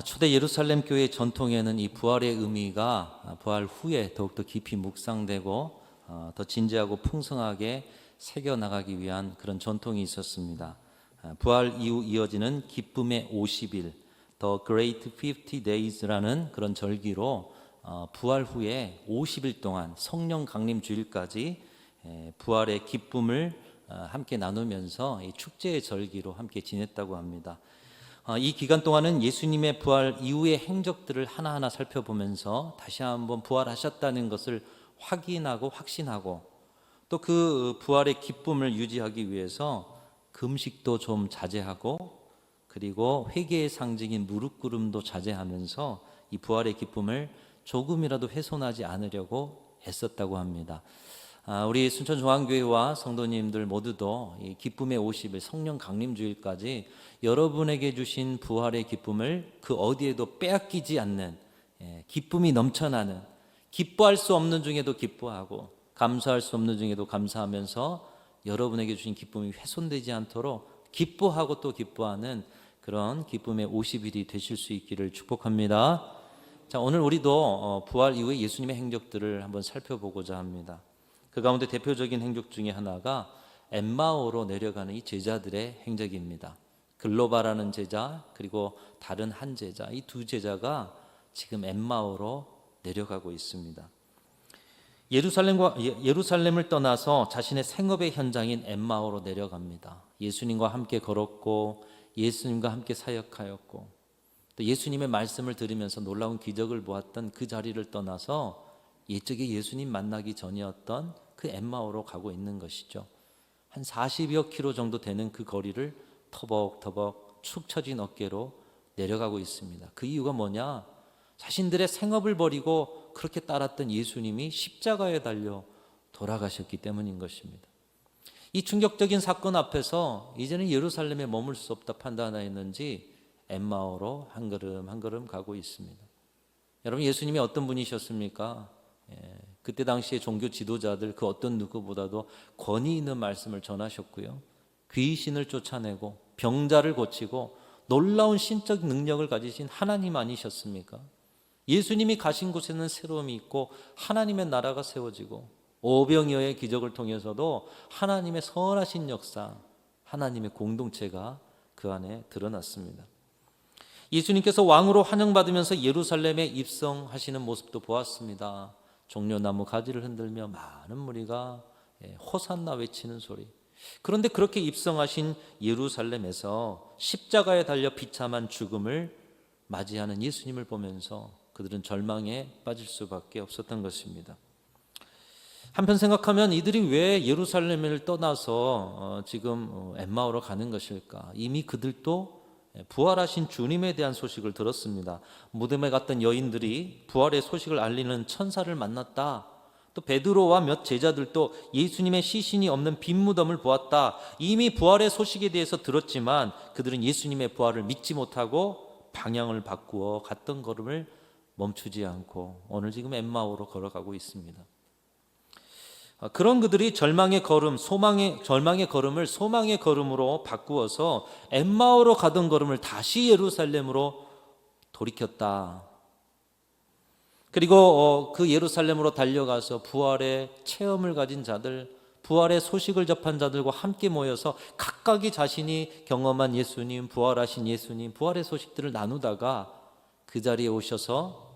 초대 예루살렘 교회 전통에는 이 부활의 의미가 부활 후에 더욱더 깊이 묵상되고 더 진지하고 풍성하게 새겨나가기 위한 그런 전통이 있었습니다. 부활 이후 이어지는 기쁨의 50일, The Great 50 Days라는 그런 절기로 부활 후에 50일 동안 성령 강림 주일까지 부활의 기쁨을 함께 나누면서 이 축제의 절기로 함께 지냈다고 합니다. 이 기간 동안은 예수님의 부활 이후의 행적들을 하나하나 살펴보면서 다시 한번 부활하셨다는 것을 확인하고 확신하고 또 그 부활의 기쁨을 유지하기 위해서 금식도 좀 자제하고 그리고 회개의 상징인 무릎 꿇음도 자제하면서 이 부활의 기쁨을 조금이라도 훼손하지 않으려고 애썼다고 합니다. 우리 순천중앙교회와 성도님들 모두도 이 기쁨의 50일 성령 강림주일까지 여러분에게 주신 부활의 기쁨을 그 어디에도 빼앗기지 않는 기쁨이 넘쳐나는, 기뻐할 수 없는 중에도 기뻐하고 감사할 수 없는 중에도 감사하면서 여러분에게 주신 기쁨이 훼손되지 않도록 기뻐하고 또 기뻐하는 그런 기쁨의 50일이 되실 수 있기를 축복합니다. 자, 오늘 우리도 부활 이후에 예수님의 행적들을 한번 살펴보고자 합니다. 그 가운데 대표적인 행적 중에 하나가 엠마오로 내려가는 이 제자들의 행적입니다. 글로바라는 제자 그리고 다른 한 제자, 이 두 제자가 지금 엠마오로 내려가고 있습니다. 예루살렘을 떠나서 자신의 생업의 현장인 엠마오로 내려갑니다. 예수님과 함께 걸었고 예수님과 함께 사역하였고 또 예수님의 말씀을 들으면서 놀라운 기적을 보았던 그 자리를 떠나서 옛적에 예수님 만나기 전이었던 그 엠마오로 가고 있는 것이죠. 한 40여 킬로 정도 되는 그 거리를 터벅터벅 축 처진 어깨로 내려가고 있습니다. 그 이유가 뭐냐? 자신들의 생업을 버리고 그렇게 따랐던 예수님이 십자가에 달려 돌아가셨기 때문인 것입니다. 이 충격적인 사건 앞에서 이제는 예루살렘에 머물 수 없다 판단하였는지 엠마오로 한 걸음 한 걸음 가고 있습니다. 여러분, 예수님이 어떤 분이셨습니까? 그때 당시에 종교 지도자들 그 어떤 누구보다도 권위 있는 말씀을 전하셨고요. 귀신을 쫓아내고 병자를 고치고 놀라운 신적 능력을 가지신 하나님 아니셨습니까? 예수님이 가신 곳에는 새로움이 있고 하나님의 나라가 세워지고 오병이어의 기적을 통해서도 하나님의 선하신 역사, 하나님의 공동체가 그 안에 드러났습니다. 예수님께서 왕으로 환영받으면서 예루살렘에 입성하시는 모습도 보았습니다. 종려나무 가지를 흔들며 많은 무리가 호산나 외치는 소리. 그런데 그렇게 입성하신 예루살렘에서 십자가에 달려 비참한 죽음을 맞이하는 예수님을 보면서 그들은 절망에 빠질 수밖에 없었던 것입니다. 한편 생각하면 이들이 왜 예루살렘을 떠나서 지금 엠마오로 가는 것일까? 이미 그들도 부활하신 주님에 대한 소식을 들었습니다. 무덤에 갔던 여인들이 부활의 소식을 알리는 천사를 만났다. 또 베드로와 몇 제자들도 예수님의 시신이 없는 빈 무덤을 보았다. 이미 부활의 소식에 대해서 들었지만 그들은 예수님의 부활을 믿지 못하고 방향을 바꾸어 갔던 걸음을 멈추지 않고 오늘 지금 엠마오로 걸어가고 있습니다. 그런 그들이 절망의 걸음을 소망의 걸음으로 바꾸어서 엠마오로 가던 걸음을 다시 예루살렘으로 돌이켰다. 그리고 그 예루살렘으로 달려가서 부활의 체험을 가진 자들, 부활의 소식을 접한 자들과 함께 모여서 각각이 자신이 경험한 예수님, 부활하신 예수님, 부활의 소식들을 나누다가 그 자리에 오셔서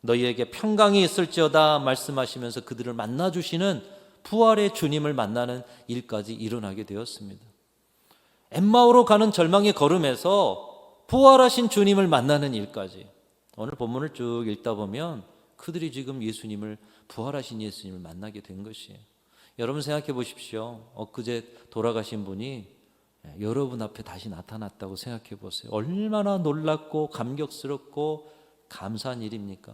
너희에게 평강이 있을지어다 말씀하시면서 그들을 만나주시는 부활의 주님을 만나는 일까지 일어나게 되었습니다. 엠마오로 가는 절망의 걸음에서 부활하신 주님을 만나는 일까지 오늘 본문을 쭉 읽다 보면 그들이 지금 부활하신 예수님을 만나게 된 것이에요. 여러분 생각해 보십시오. 엊그제 돌아가신 분이 여러분 앞에 다시 나타났다고 생각해 보세요. 얼마나 놀랍고 감격스럽고 감사한 일입니까?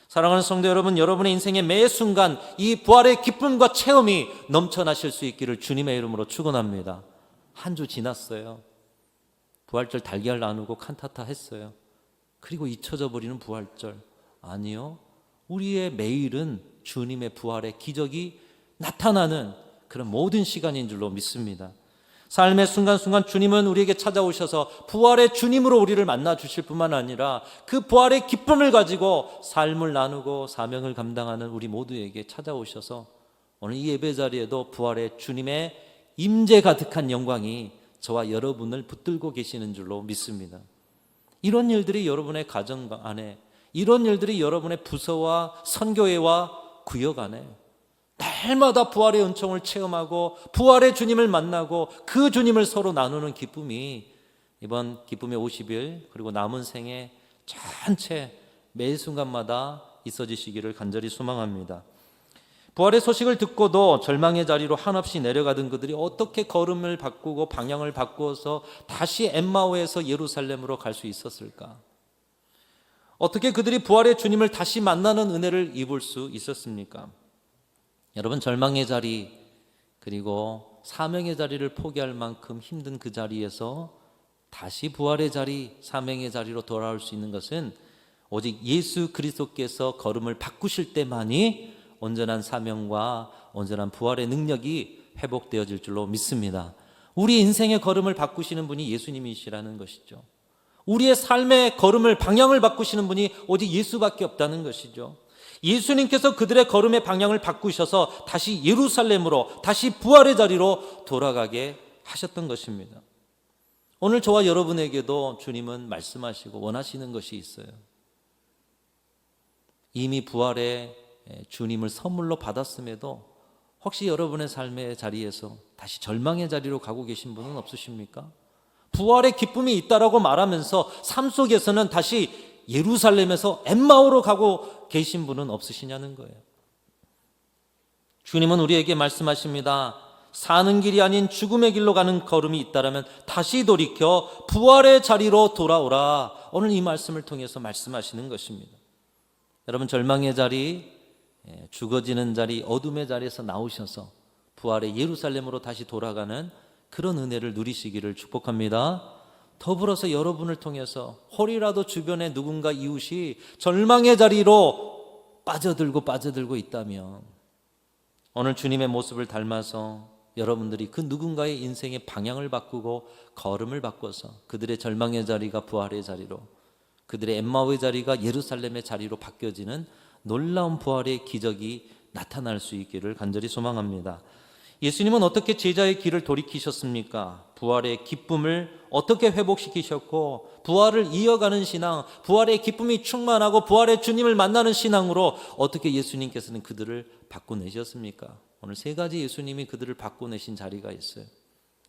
사랑하는 성도 여러분, 여러분의 인생의 매 순간 이 부활의 기쁨과 체험이 넘쳐나실 수 있기를 주님의 이름으로 축원합니다. 한 주 지났어요. 부활절 달걀 나누고 칸타타 했어요. 그리고 잊혀져 버리는 부활절. 아니요, 우리의 매일은 주님의 부활의 기적이 나타나는 그런 모든 시간인 줄로 믿습니다. 삶의 순간순간 주님은 우리에게 찾아오셔서 부활의 주님으로 우리를 만나 주실 뿐만 아니라 그 부활의 기쁨을 가지고 삶을 나누고 사명을 감당하는 우리 모두에게 찾아오셔서 오늘 이 예배 자리에도 부활의 주님의 임재 가득한 영광이 저와 여러분을 붙들고 계시는 줄로 믿습니다. 이런 일들이 여러분의 가정 안에, 이런 일들이 여러분의 부서와 선교회와 구역 안에 날마다 부활의 은총을 체험하고 부활의 주님을 만나고 그 주님을 서로 나누는 기쁨이 이번 기쁨의 50일 그리고 남은 생애 전체 매 순간마다 있어지시기를 간절히 소망합니다. 부활의 소식을 듣고도 절망의 자리로 한없이 내려가던 그들이 어떻게 걸음을 바꾸고 방향을 바꾸어서 다시 엠마오에서 예루살렘으로 갈 수 있었을까? 어떻게 그들이 부활의 주님을 다시 만나는 은혜를 입을 수 있었습니까? 여러분, 절망의 자리 그리고 사명의 자리를 포기할 만큼 힘든 그 자리에서 다시 부활의 자리, 사명의 자리로 돌아올 수 있는 것은 오직 예수 그리스도께서 걸음을 바꾸실 때만이 온전한 사명과 온전한 부활의 능력이 회복되어질 줄로 믿습니다. 우리 인생의 걸음을 바꾸시는 분이 예수님이시라는 것이죠. 우리의 삶의 걸음을 방향을 바꾸시는 분이 오직 예수밖에 없다는 것이죠. 예수님께서 그들의 걸음의 방향을 바꾸셔서 다시 예루살렘으로, 다시 부활의 자리로 돌아가게 하셨던 것입니다. 오늘 저와 여러분에게도 주님은 말씀하시고 원하시는 것이 있어요. 이미 부활의 주님을 선물로 받았음에도 혹시 여러분의 삶의 자리에서 다시 절망의 자리로 가고 계신 분은 없으십니까? 부활의 기쁨이 있다라고 말하면서 삶 속에서는 다시 예루살렘에서 엠마오로 가고 계신 분은 없으시냐는 거예요. 주님은 우리에게 말씀하십니다. 사는 길이 아닌 죽음의 길로 가는 걸음이 있다라면 다시 돌이켜 부활의 자리로 돌아오라. 오늘 이 말씀을 통해서 말씀하시는 것입니다. 여러분, 절망의 자리, 죽어지는 자리, 어둠의 자리에서 나오셔서 부활의 예루살렘으로 다시 돌아가는 그런 은혜를 누리시기를 축복합니다. 더불어서 여러분을 통해서 혹이라도 주변에 누군가 이웃이 절망의 자리로 빠져들고 있다면 오늘 주님의 모습을 닮아서 여러분들이 그 누군가의 인생의 방향을 바꾸고 걸음을 바꿔서 그들의 절망의 자리가 부활의 자리로, 그들의 엠마오의 자리가 예루살렘의 자리로 바뀌어지는 놀라운 부활의 기적이 나타날 수 있기를 간절히 소망합니다. 예수님은 어떻게 제자의 길을 돌이키셨습니까? 부활의 기쁨을 어떻게 회복시키셨고, 부활을 이어가는 신앙, 부활의 기쁨이 충만하고 부활의 주님을 만나는 신앙으로 어떻게 예수님께서는 그들을 바꿔내셨습니까? 오늘 세 가지 예수님이 그들을 바꿔내신 자리가 있어요.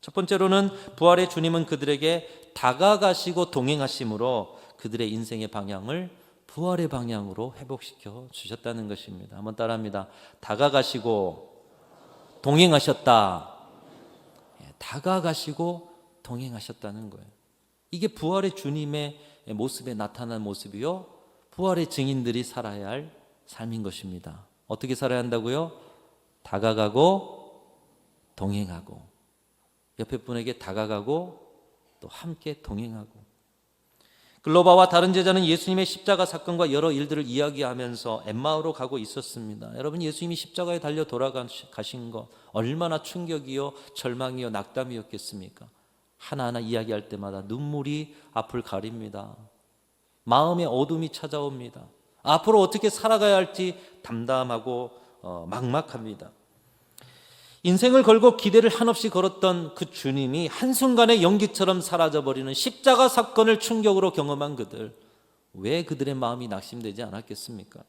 첫 번째로는 부활의 주님은 그들에게 다가가시고 동행하심으로 그들의 인생의 방향을 부활의 방향으로 회복시켜 주셨다는 것입니다. 한번 따라합니다. 다가가시고 동행하셨다. 다가가시고 동행하셨다는 거예요. 이게 부활의 주님의 모습에 나타난 모습이요, 부활의 증인들이 살아야 할 삶인 것입니다. 어떻게 살아야 한다고요? 다가가고 동행하고, 옆에 분에게 다가가고 또 함께 동행하고. 글로바와 다른 제자는 예수님의 십자가 사건과 여러 일들을 이야기하면서 엠마오로 가고 있었습니다. 여러분, 예수님이 십자가에 달려 돌아가신 것 얼마나 충격이요, 절망이요, 낙담이었겠습니까? 하나하나 이야기할 때마다 눈물이 앞을 가립니다. 마음의 어둠이 찾아옵니다. 앞으로 어떻게 살아가야 할지 담담하고 막막합니다. 인생을 걸고 기대를 한없이 걸었던 그 주님이 한순간에 연기처럼 사라져버리는 십자가 사건을 충격으로 경험한 그들, 왜 그들의 마음이 낙심되지 않았겠습니까?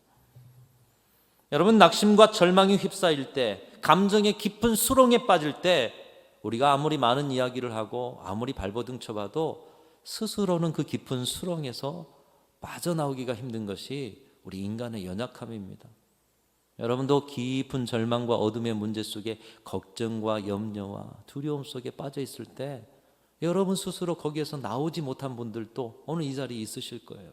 여러분, 낙심과 절망이 휩싸일 때, 감정의 깊은 수렁에 빠질 때 우리가 아무리 많은 이야기를 하고 아무리 발버둥 쳐봐도 스스로는 그 깊은 수렁에서 빠져나오기가 힘든 것이 우리 인간의 연약함입니다. 여러분도 깊은 절망과 어둠의 문제 속에 걱정과 염려와 두려움 속에 빠져 있을 때 여러분 스스로 거기에서 나오지 못한 분들도 오늘 이 자리에 있으실 거예요.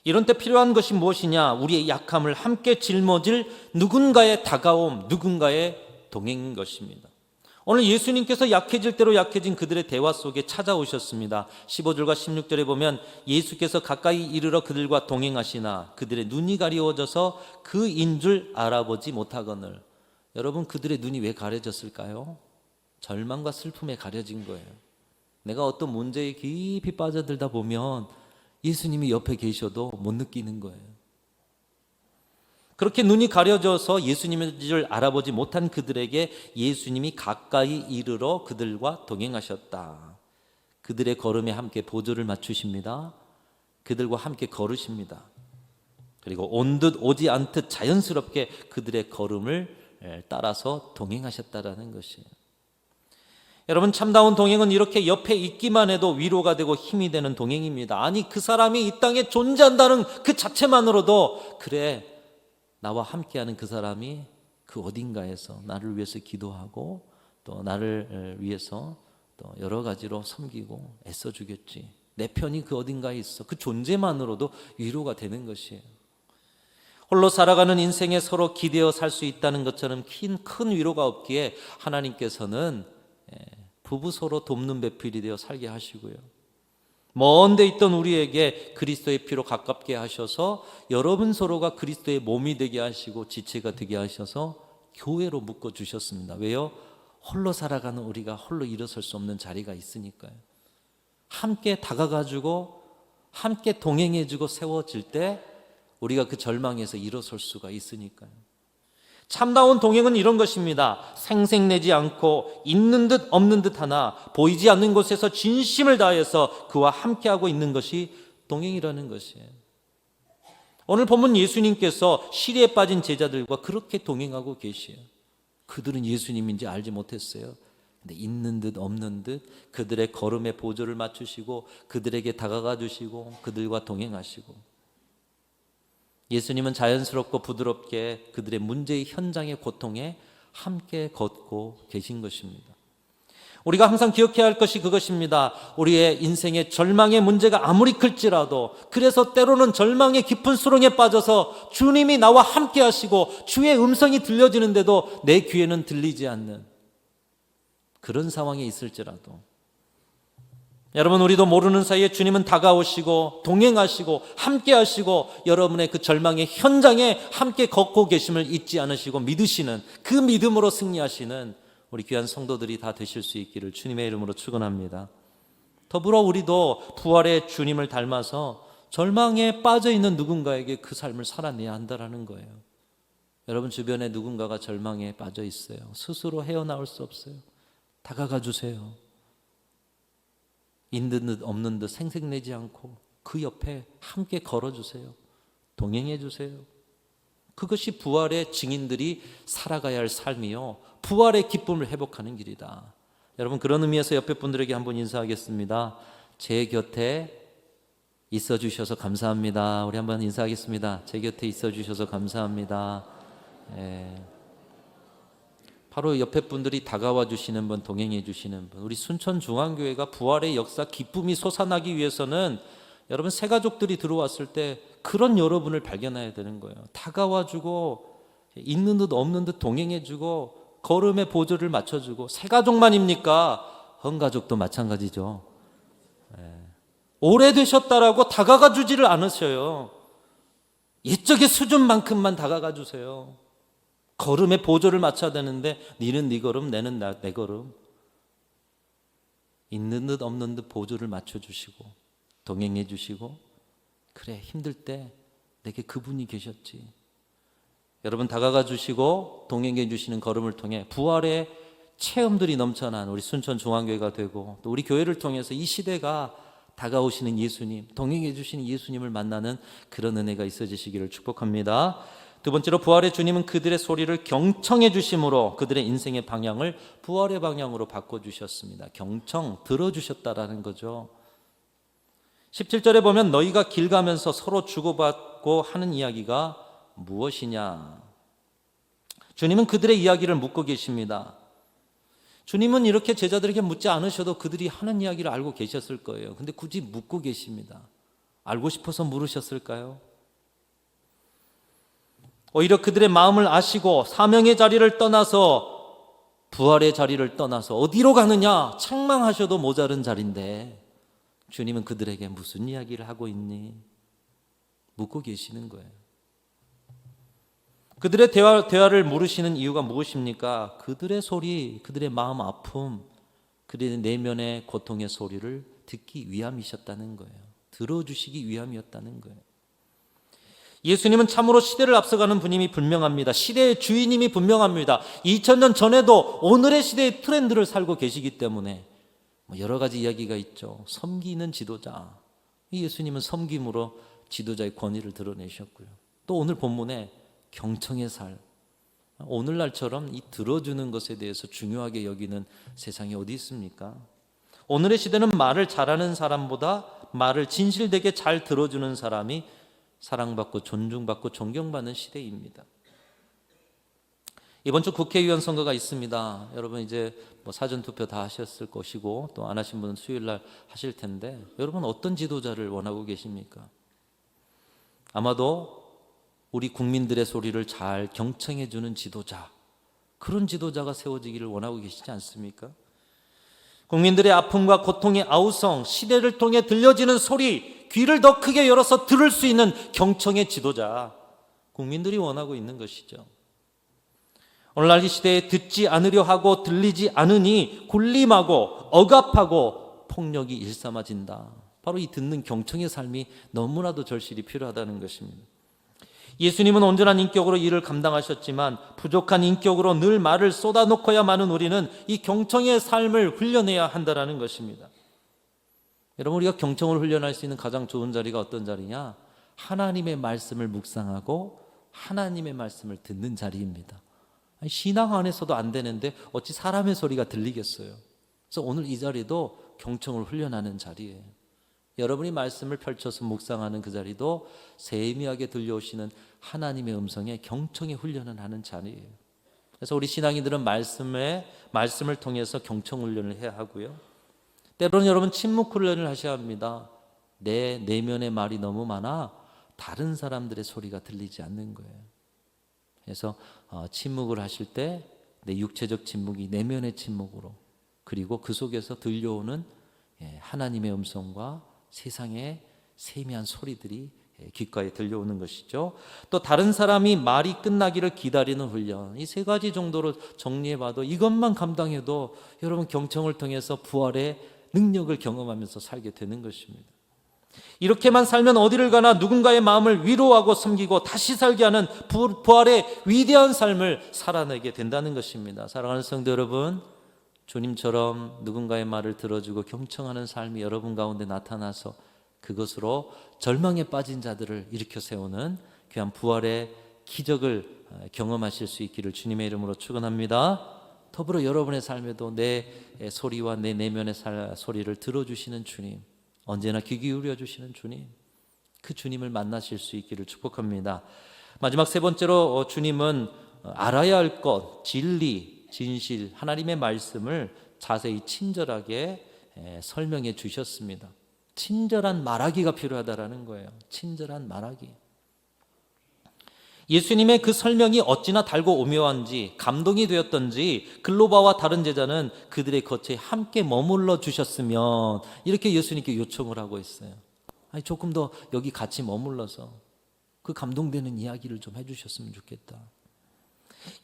이런 때 필요한 것이 무엇이냐? 우리의 약함을 함께 짊어질 누군가의 다가옴, 누군가의 동행인 것입니다. 오늘 예수님께서 약해질 대로 약해진 그들의 대화 속에 찾아오셨습니다. 15절과 16절에 보면 예수께서 가까이 이르러 그들과 동행하시나 그들의 눈이 가리워져서 그인 줄 알아보지 못하거늘. 여러분, 그들의 눈이 왜 가려졌을까요? 절망과 슬픔에 가려진 거예요. 내가 어떤 문제에 깊이 빠져들다 보면 예수님이 옆에 계셔도 못 느끼는 거예요. 그렇게 눈이 가려져서 예수님인 줄 알아보지 못한 그들에게 예수님이 가까이 이르러 그들과 동행하셨다. 그들의 걸음에 함께 보조를 맞추십니다. 그들과 함께 걸으십니다. 그리고 온 듯 오지 않듯 자연스럽게 그들의 걸음을 따라서 동행하셨다라는 것이에요. 여러분, 참다운 동행은 이렇게 옆에 있기만 해도 위로가 되고 힘이 되는 동행입니다. 아니, 그 사람이 이 땅에 존재한다는 그 자체만으로도, 그래, 나와 함께하는 그 사람이 그 어딘가에서 나를 위해서 기도하고 또 나를 위해서 또 여러 가지로 섬기고 애써주겠지. 내 편이 그 어딘가에 있어. 그 존재만으로도 위로가 되는 것이에요. 홀로 살아가는 인생에 서로 기대어 살 수 있다는 것처럼 큰 위로가 없기에 하나님께서는 부부 서로 돕는 배필이 되어 살게 하시고요, 먼 데 있던 우리에게 그리스도의 피로 가깝게 하셔서 여러분 서로가 그리스도의 몸이 되게 하시고 지체가 되게 하셔서 교회로 묶어주셨습니다. 왜요? 홀로 살아가는 우리가 홀로 일어설 수 없는 자리가 있으니까요. 함께 다가가주고 함께 동행해주고 세워질 때 우리가 그 절망에서 일어설 수가 있으니까요. 참다운 동행은 이런 것입니다. 생색내지 않고 있는 듯 없는 듯 하나 보이지 않는 곳에서 진심을 다해서 그와 함께하고 있는 것이 동행이라는 것이에요. 오늘 본문 예수님께서 시리에 빠진 제자들과 그렇게 동행하고 계시에요. 그들은 예수님인지 알지 못했어요. 근데 있는 듯 없는 듯 그들의 걸음에 보조를 맞추시고 그들에게 다가가 주시고 그들과 동행하시고, 예수님은 자연스럽고 부드럽게 그들의 문제의 현장의 고통에 함께 걷고 계신 것입니다. 우리가 항상 기억해야 할 것이 그것입니다. 우리의 인생의 절망의 문제가 아무리 클지라도, 그래서 때로는 절망의 깊은 수렁에 빠져서 주님이 나와 함께 하시고 주의 음성이 들려지는데도 내 귀에는 들리지 않는 그런 상황에 있을지라도, 여러분, 우리도 모르는 사이에 주님은 다가오시고 동행하시고 함께 하시고 여러분의 그 절망의 현장에 함께 걷고 계심을 잊지 않으시고 믿으시는, 그 믿음으로 승리하시는 우리 귀한 성도들이 다 되실 수 있기를 주님의 이름으로 축원합니다. 더불어 우리도 부활의 주님을 닮아서 절망에 빠져있는 누군가에게 그 삶을 살아내야 한다는 거예요. 여러분 주변에 누군가가 절망에 빠져 있어요. 스스로 헤어나올 수 없어요. 다가가 주세요. 있는 듯 없는 듯 생색내지 않고 그 옆에 함께 걸어주세요. 동행해 주세요. 그것이 부활의 증인들이 살아가야 할 삶이요, 부활의 기쁨을 회복하는 길이다. 여러분, 그런 의미에서 옆에 분들에게 한번 인사하겠습니다. 제 곁에 있어 주셔서 감사합니다. 우리 한번 인사하겠습니다. 제 곁에 있어 주셔서 감사합니다. 바로 옆에 분들이 다가와 주시는 분, 동행해 주시는 분. 우리 순천중앙교회가 부활의 역사, 기쁨이 솟아나기 위해서는 여러분 새가족들이 들어왔을 때 그런 여러분을 발견해야 되는 거예요. 다가와 주고 있는 듯 없는 듯 동행해 주고 걸음에 보조를 맞춰 주고. 새가족만입니까? 헌가족도 마찬가지죠. 오래되셨다라고 다가가 주지를 않으셔요. 옛적의 수준만큼만 다가가 주세요. 걸음에 보조를 맞춰야 되는데 니는 네 걸음, 내는 내 걸음. 있는 듯 없는 듯 보조를 맞춰주시고 동행해 주시고, 그래 힘들 때 내게 그분이 계셨지. 여러분 다가가 주시고 동행해 주시는 걸음을 통해 부활의 체험들이 넘쳐난 우리 순천중앙교회가 되고, 또 우리 교회를 통해서 이 시대가 다가오시는 예수님, 동행해 주시는 예수님을 만나는 그런 은혜가 있어지시기를 축복합니다. 두 번째로, 부활의 주님은 그들의 소리를 경청해 주심으로 그들의 인생의 방향을 부활의 방향으로 바꿔주셨습니다. 경청, 들어주셨다라는 거죠. 17절에 보면 너희가 길 가면서 서로 주고받고 하는 이야기가 무엇이냐. 주님은 그들의 이야기를 묻고 계십니다. 주님은 이렇게 제자들에게 묻지 않으셔도 그들이 하는 이야기를 알고 계셨을 거예요. 근데 굳이 묻고 계십니다. 알고 싶어서 물으셨을까요? 오히려 그들의 마음을 아시고 사명의 자리를 떠나서, 부활의 자리를 떠나서 어디로 가느냐 책망하셔도 모자른 자리인데 주님은 그들에게 무슨 이야기를 하고 있니? 묻고 계시는 거예요. 그들의 대화를 물으시는 이유가 무엇입니까? 그들의 소리, 그들의 마음 아픔, 그들의 내면의 고통의 소리를 듣기 위함이셨다는 거예요. 들어주시기 위함이었다는 거예요. 예수님은 참으로 시대를 앞서가는 분임이 분명합니다. 시대의 주인임이 분명합니다. 2000년 전에도 오늘의 시대의 트렌드를 살고 계시기 때문에 여러 가지 이야기가 있죠. 섬기는 지도자. 예수님은 섬김으로 지도자의 권위를 드러내셨고요. 또 오늘 본문에 경청의 살. 오늘날처럼 이 들어주는 것에 대해서 중요하게 여기는 세상이 어디 있습니까? 오늘의 시대는 말을 잘하는 사람보다 말을 진실되게 잘 들어주는 사람이 사랑받고 존중받고 존경받는 시대입니다. 이번 주 국회의원 선거가 있습니다. 여러분 이제 사전투표 다 하셨을 것이고 또 안 하신 분은 수요일날 하실 텐데, 여러분 어떤 지도자를 원하고 계십니까? 아마도 우리 국민들의 소리를 잘 경청해 주는 지도자, 그런 지도자가 세워지기를 원하고 계시지 않습니까? 국민들의 아픔과 고통의 아우성, 시대를 통해 들려지는 소리, 귀를 더 크게 열어서 들을 수 있는 경청의 지도자, 국민들이 원하고 있는 것이죠. 오늘날 이 시대에 듣지 않으려 하고 들리지 않으니 군림하고 억압하고 폭력이 일삼아진다. 바로 이 듣는 경청의 삶이 너무나도 절실히 필요하다는 것입니다. 예수님은 온전한 인격으로 일을 감당하셨지만 부족한 인격으로 늘 말을 쏟아놓고야만은 우리는 이 경청의 삶을 훈련해야 한다는 것입니다. 여러분, 우리가 경청을 훈련할 수 있는 가장 좋은 자리가 어떤 자리냐? 하나님의 말씀을 묵상하고 하나님의 말씀을 듣는 자리입니다. 신앙 안에서도 안 되는데 어찌 사람의 소리가 들리겠어요? 그래서 오늘 이 자리도 경청을 훈련하는 자리예요. 여러분이 말씀을 펼쳐서 묵상하는 그 자리도 세미하게 들려오시는 하나님의 음성에 경청의 훈련을 하는 자리예요. 그래서 우리 신앙인들은 말씀을 통해서 경청 훈련을 해야 하고요. 때로는 여러분 침묵 훈련을 하셔야 합니다. 내 내면의 말이 너무 많아 다른 사람들의 소리가 들리지 않는 거예요. 그래서 침묵을 하실 때 내 육체적 침묵이 내면의 침묵으로, 그리고 그 속에서 들려오는 하나님의 음성과 세상의 세미한 소리들이 귓가에 들려오는 것이죠. 또 다른 사람이 말이 끝나기를 기다리는 훈련, 이 세 가지 정도로 정리해봐도 이것만 감당해도 여러분 경청을 통해서 부활의 능력을 경험하면서 살게 되는 것입니다. 이렇게만 살면 어디를 가나 누군가의 마음을 위로하고 섬기고 다시 살게 하는 부활의 위대한 삶을 살아내게 된다는 것입니다. 사랑하는 성도 여러분, 주님처럼 누군가의 말을 들어주고 경청하는 삶이 여러분 가운데 나타나서 그것으로 절망에 빠진 자들을 일으켜 세우는 귀한 부활의 기적을 경험하실 수 있기를 주님의 이름으로 축원합니다. 더불어 여러분의 삶에도 내 소리와 내 내면의 소리를 들어주시는 주님, 언제나 귀 기울여 주시는 주님, 그 주님을 만나실 수 있기를 축복합니다. 마지막 세 번째로 주님은 알아야 할 것, 진리, 진실, 하나님의 말씀을 자세히 친절하게 설명해 주셨습니다. 친절한 말하기가 필요하다라는 거예요. 친절한 말하기. 예수님의 그 설명이 어찌나 달고 오묘한지 감동이 되었던지 글로바와 다른 제자는 그들의 겉에 함께 머물러 주셨으면, 이렇게 예수님께 요청을 하고 있어요. 아니, 조금 더 여기 같이 머물러서 그 감동되는 이야기를 좀 해주셨으면 좋겠다.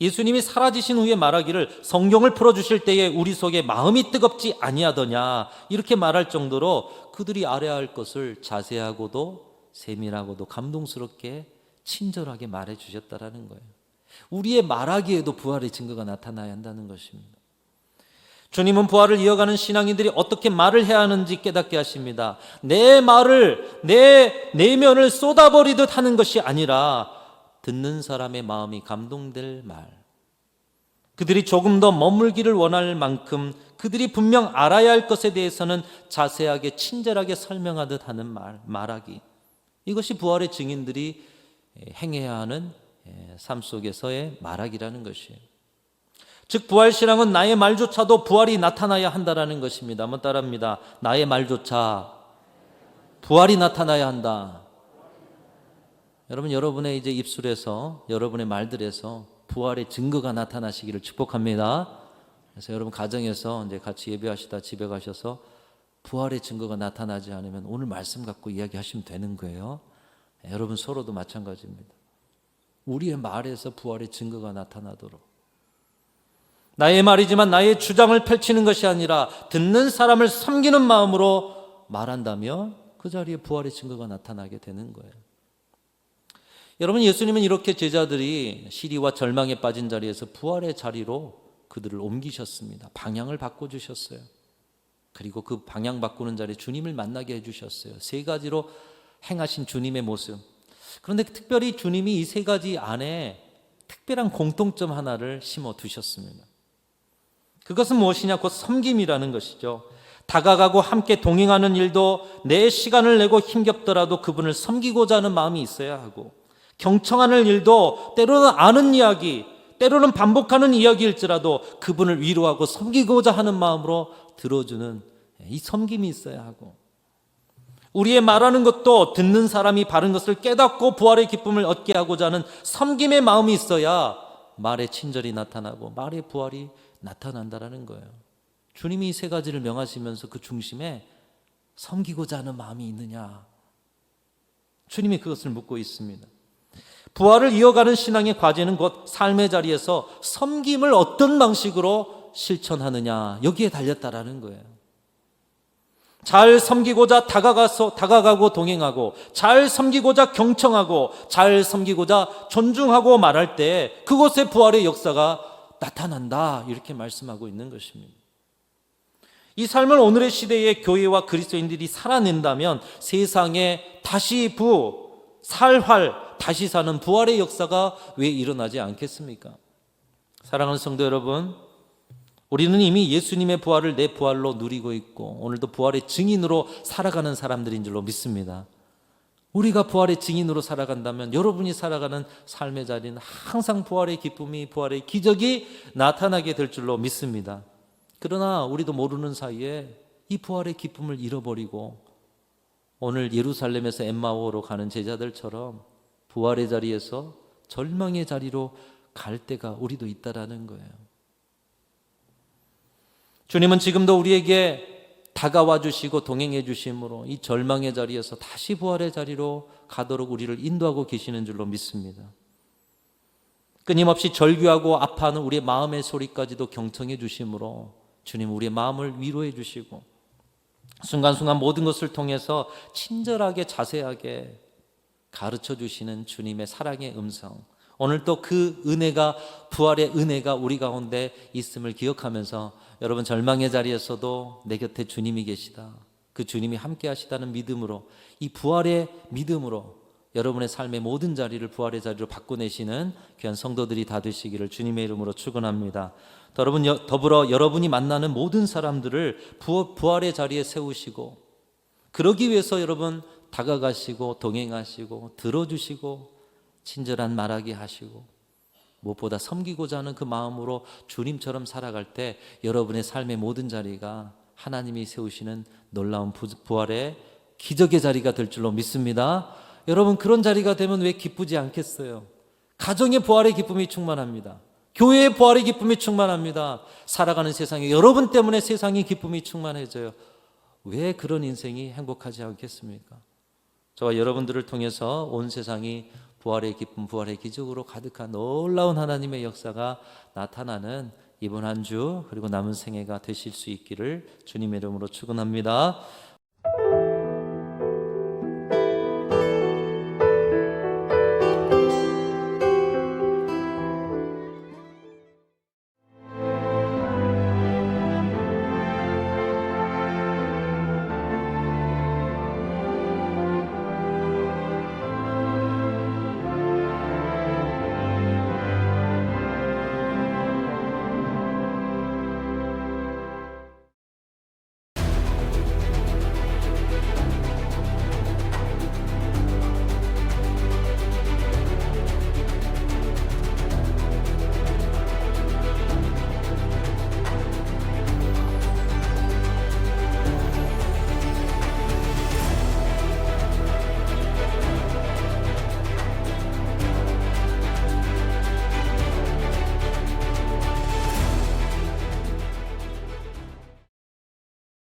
예수님이 사라지신 후에 말하기를 성경을 풀어주실 때에 우리 속에 마음이 뜨겁지 아니하더냐, 이렇게 말할 정도로 그들이 알아야 할 것을 자세하고도 세밀하고도 감동스럽게 친절하게 말해 주셨다라는 거예요. 우리의 말하기에도 부활의 증거가 나타나야 한다는 것입니다. 주님은 부활을 이어가는 신앙인들이 어떻게 말을 해야 하는지 깨닫게 하십니다. 내 말을, 내 내면을 쏟아버리듯 하는 것이 아니라 듣는 사람의 마음이 감동될 말, 그들이 조금 더 머물기를 원할 만큼 그들이 분명 알아야 할 것에 대해서는 자세하게 친절하게 설명하듯 하는 말하기, 이것이 부활의 증인들이 행해야 하는 삶 속에서의 말하기라는 것이에요. 즉 부활신앙은 나의 말조차도 부활이 나타나야 한다는 것입니다. 한번 따라합니다. 나의 말조차 부활이 나타나야 한다. 여러분, 여러분의 이제 입술에서, 여러분의 말들에서 부활의 증거가 나타나시기를 축복합니다. 그래서 여러분 가정에서 이제 같이 예배하시다 집에 가셔서 부활의 증거가 나타나지 않으면 오늘 말씀 갖고 이야기하시면 되는 거예요. 여러분 서로도 마찬가지입니다. 우리의 말에서 부활의 증거가 나타나도록, 나의 말이지만 나의 주장을 펼치는 것이 아니라 듣는 사람을 섬기는 마음으로 말한다면 그 자리에 부활의 증거가 나타나게 되는 거예요. 여러분, 예수님은 이렇게 제자들이 시리와 절망에 빠진 자리에서 부활의 자리로 그들을 옮기셨습니다. 방향을 바꿔주셨어요. 그리고 그 방향 바꾸는 자리에 주님을 만나게 해주셨어요. 세 가지로 행하신 주님의 모습. 그런데 특별히 주님이 이 세 가지 안에 특별한 공통점 하나를 심어 두셨습니다. 그것은 무엇이냐? 곧 섬김이라는 것이죠. 다가가고 함께 동행하는 일도 내 시간을 내고 힘겹더라도 그분을 섬기고자 하는 마음이 있어야 하고, 경청하는 일도 때로는 아는 이야기, 때로는 반복하는 이야기일지라도 그분을 위로하고 섬기고자 하는 마음으로 들어주는 이 섬김이 있어야 하고, 우리의 말하는 것도 듣는 사람이 바른 것을 깨닫고 부활의 기쁨을 얻게 하고자 하는 섬김의 마음이 있어야 말의 친절이 나타나고 말의 부활이 나타난다라는 거예요. 주님이 이 세 가지를 명하시면서 그 중심에 섬기고자 하는 마음이 있느냐, 주님이 그것을 묻고 있습니다. 부활을 이어가는 신앙의 과제는 곧 삶의 자리에서 섬김을 어떤 방식으로 실천하느냐, 여기에 달렸다라는 거예요. 잘 섬기고자 다가가고 동행하고, 잘 섬기고자 경청하고, 잘 섬기고자 존중하고 말할 때 그곳에 부활의 역사가 나타난다, 이렇게 말씀하고 있는 것입니다. 이 삶을 오늘의 시대의 교회와 그리스도인들이 살아낸다면 세상에 다시 살활 다시 사는 부활의 역사가 왜 일어나지 않겠습니까? 사랑하는 성도 여러분, 우리는 이미 예수님의 부활을 내 부활로 누리고 있고 오늘도 부활의 증인으로 살아가는 사람들인 줄로 믿습니다. 우리가 부활의 증인으로 살아간다면 여러분이 살아가는 삶의 자리는 항상 부활의 기쁨이, 부활의 기적이 나타나게 될 줄로 믿습니다. 그러나 우리도 모르는 사이에 이 부활의 기쁨을 잃어버리고 오늘 예루살렘에서 엠마오로 가는 제자들처럼 부활의 자리에서 절망의 자리로 갈 때가 우리도 있다라는 거예요. 주님은 지금도 우리에게 다가와 주시고 동행해 주심으로 이 절망의 자리에서 다시 부활의 자리로 가도록 우리를 인도하고 계시는 줄로 믿습니다. 끊임없이 절규하고 아파하는 우리의 마음의 소리까지도 경청해 주심으로 주님 우리의 마음을 위로해 주시고 순간순간 모든 것을 통해서 친절하게 자세하게 가르쳐 주시는 주님의 사랑의 음성, 오늘 또 그 은혜가, 부활의 은혜가 우리 가운데 있음을 기억하면서 여러분 절망의 자리에서도 내 곁에 주님이 계시다, 그 주님이 함께 하시다는 믿음으로, 이 부활의 믿음으로 여러분의 삶의 모든 자리를 부활의 자리로 바꿔내시는 귀한 성도들이 다 되시기를 주님의 이름으로 축원합니다. 더불어 여러분이 만나는 모든 사람들을 부활의 자리에 세우시고, 그러기 위해서 여러분 다가가시고 동행하시고 들어주시고 친절한 말하게 하시고 무엇보다 섬기고자 하는 그 마음으로 주님처럼 살아갈 때 여러분의 삶의 모든 자리가 하나님이 세우시는 놀라운 부활의 기적의 자리가 될 줄로 믿습니다. 여러분 그런 자리가 되면 왜 기쁘지 않겠어요? 가정의 부활의 기쁨이 충만합니다. 교회의 부활의 기쁨이 충만합니다. 살아가는 세상에 여러분 때문에 세상의 기쁨이 충만해져요. 왜 그런 인생이 행복하지 않겠습니까? 저와 여러분들을 통해서 온 세상이 부활의 기쁨, 부활의 기적으로 가득한 놀라운 하나님의 역사가 나타나는 이번 한 주 그리고 남은 생애가 되실 수 있기를 주님의 이름으로 축원합니다.